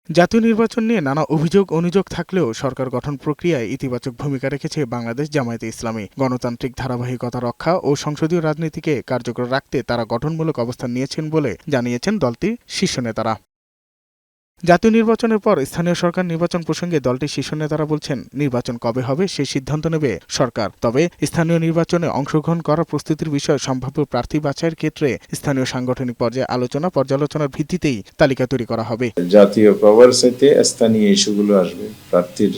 জাতীয় নির্বাচন নিয়ে নানা অভিযোগ অনুযোগ থাকলেও সরকার গঠন প্রক্রিয়ায় ইতিবাচক ভূমিকা রেখেছে বাংলাদেশ জামায়াতে ইসলামী। গণতান্ত্রিক ধারাবাহিকতা রক্ষা ও সংসদীয় রাজনীতিকে কার্যকর রাখতে তারা গঠনমূলক অবস্থান নিয়েছেন বলে জানিয়েছেন দলটির শীর্ষ নেতারা। জাতীয় নির্বাচনের পর স্থানীয় সরকার নির্বাচন প্রসঙ্গে দলটির শীর্ষ নেতারা বলছেন, নির্বাচন কবে হবে সেই সিদ্ধান্ত নেবে সরকার। তবে স্থানীয় নির্বাচনে অংশগ্রহণ করার প্রস্তুতির বিষয়ে সম্ভাব্য প্রার্থী বাছাইয়ের ক্ষেত্রে স্থানীয় সাংগঠনিক পর্যায়ে পর্যালোচনার ভিত্তিতেই তালিকা তৈরি করা হবে। জাতীয় কভার সাইটে স্থানীয় ইস্যুগুলো আসবে, প্রার্থীর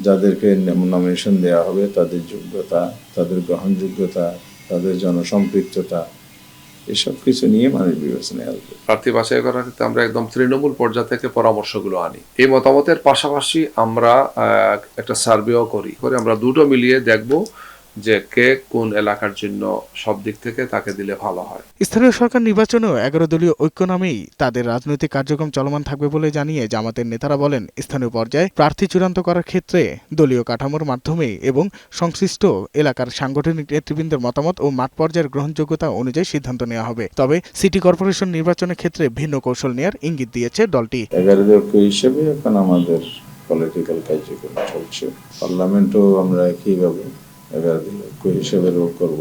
যাদেরকে নমিনেশন দেওয়া হবে তাদের যোগ্যতা, তাদের গ্রহণযোগ্যতা, তাদের জনসম্পৃক্ততা, এসব কিছু নিয়ে মানুষ বিবেচনায় আসবে। প্রার্থী বাছাই করার ক্ষেত্রে আমরা একদম তৃণমূল পর্যায় থেকে পরামর্শগুলো আনি। এই মতামতের পাশাপাশি আমরা একটা সার্ভেও করি আমরা দুটো মিলিয়ে দেখব যে কে কোন এলাকার জন্য সব দিক থেকে তাকে দিলে ভালো হয়। স্থানীয় সরকার নির্বাচনেও 11 দলীয় ঐক্য নামেই তাদের রাজনৈতিক কার্যক্রম চলমান থাকবে বলে জানিয়ে জামাতের নেতারা বলেন, স্থানীয় পর্যায়ে প্রার্থী চূড়ান্ত করার ক্ষেত্রে দলীয় কাঠামোর মাধ্যমে এবং সংশ্লিষ্ট এলাকার সাংগঠনিক নেতৃবৃন্দের মতামত ও মাঠ পর্যায়ের গ্রহণযোগ্যতা অনুযায়ী সিদ্ধান্ত নেওয়া হবে। তবে সিটি কর্পোরেশন নির্বাচনের ক্ষেত্রে ভিন্ন কৌশল নেওয়ার ইঙ্গিত দিয়েছে দলটি। 11 ঐক্য হিসেবে এখন আমাদের পলিটিক্যাল কার্যক্রম চলছে। পার্লামেন্টও আমরা একইভাবে হিসেবে করব।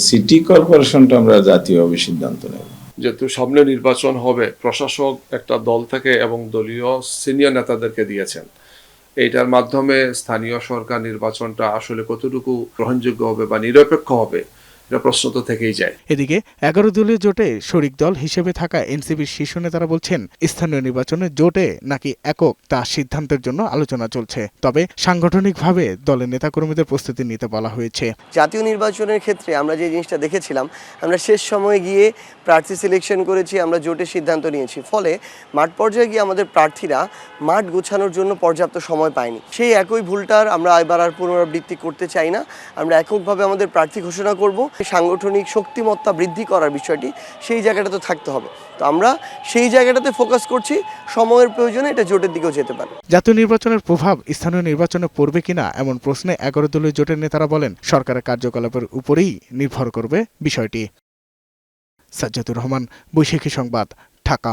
সিটি কর্পোরেশনটা আমরা জাতীয়ভাবে সিদ্ধান্ত নেব। যেহেতু সামনে নির্বাচন হবে, প্রশাসক একটা দল থেকে এবং দলীয় সিনিয়র নেতাদেরকে দিয়েছেন। এইটার মাধ্যমে স্থানীয় সরকার নির্বাচনটা আসলে কতটুকু গ্রহণযোগ্য হবে বা নিরপেক্ষ হবে, প্রশ্ন তো থেকেই যায়। এদিকে 11 দলীয় জোটে শরিক দল হিসেবে থাকা এনসিপির শীর্ষ নেতারা বলছেন, স্থানীয় নির্বাচনে জোটে নাকি একক তা সিদ্ধান্তের জন্য আলোচনা চলছে। তবে সাংগঠনিকভাবে দলের নেতাকর্মীদের প্রস্তুতি নিতে বলা হয়েছে। জাতীয় নির্বাচনের ক্ষেত্রে আমরা যে জিনিসটা দেখেছিলাম, আমরা শেষ সময়ে গিয়ে প্রার্থী সিলেকশন করেছি, আমরা জোটের সিদ্ধান্ত নিয়েছি। ফলে মাঠ পর্যায়ে গিয়ে আমাদের প্রার্থীরা মাঠ গোছানোর জন্য পর্যাপ্ত সময় পায়নি। সেই একই ভুলটার আমরা এবার আর পুনরাবৃত্তি করতে চাই না। আমরা এককভাবে আমাদের প্রার্থী ঘোষণা করব। সাংগঠনিক শক্তিমত্তা বৃদ্ধি করার বিষয়টি সেই জায়গাটাতে থাকতে হবে। তো আমরা সেই জায়গাটাতে ফোকাস করছি। সময়ের প্রয়োজনে এটা জোটের দিকেও যেতে পারে। জাতীয় নির্বাচনের প্রভাব স্থানীয় নির্বাচনে পড়বে কিনা এমন প্রশ্নে 11 দলীয় জোটের নেতারা বলেন, সরকারের কার্যকলাপের উপরেই নির্ভর করবে বিষয়টি। সাজ্জাদুর রহমান, বৈশাখী সংবাদ, ঢাকা।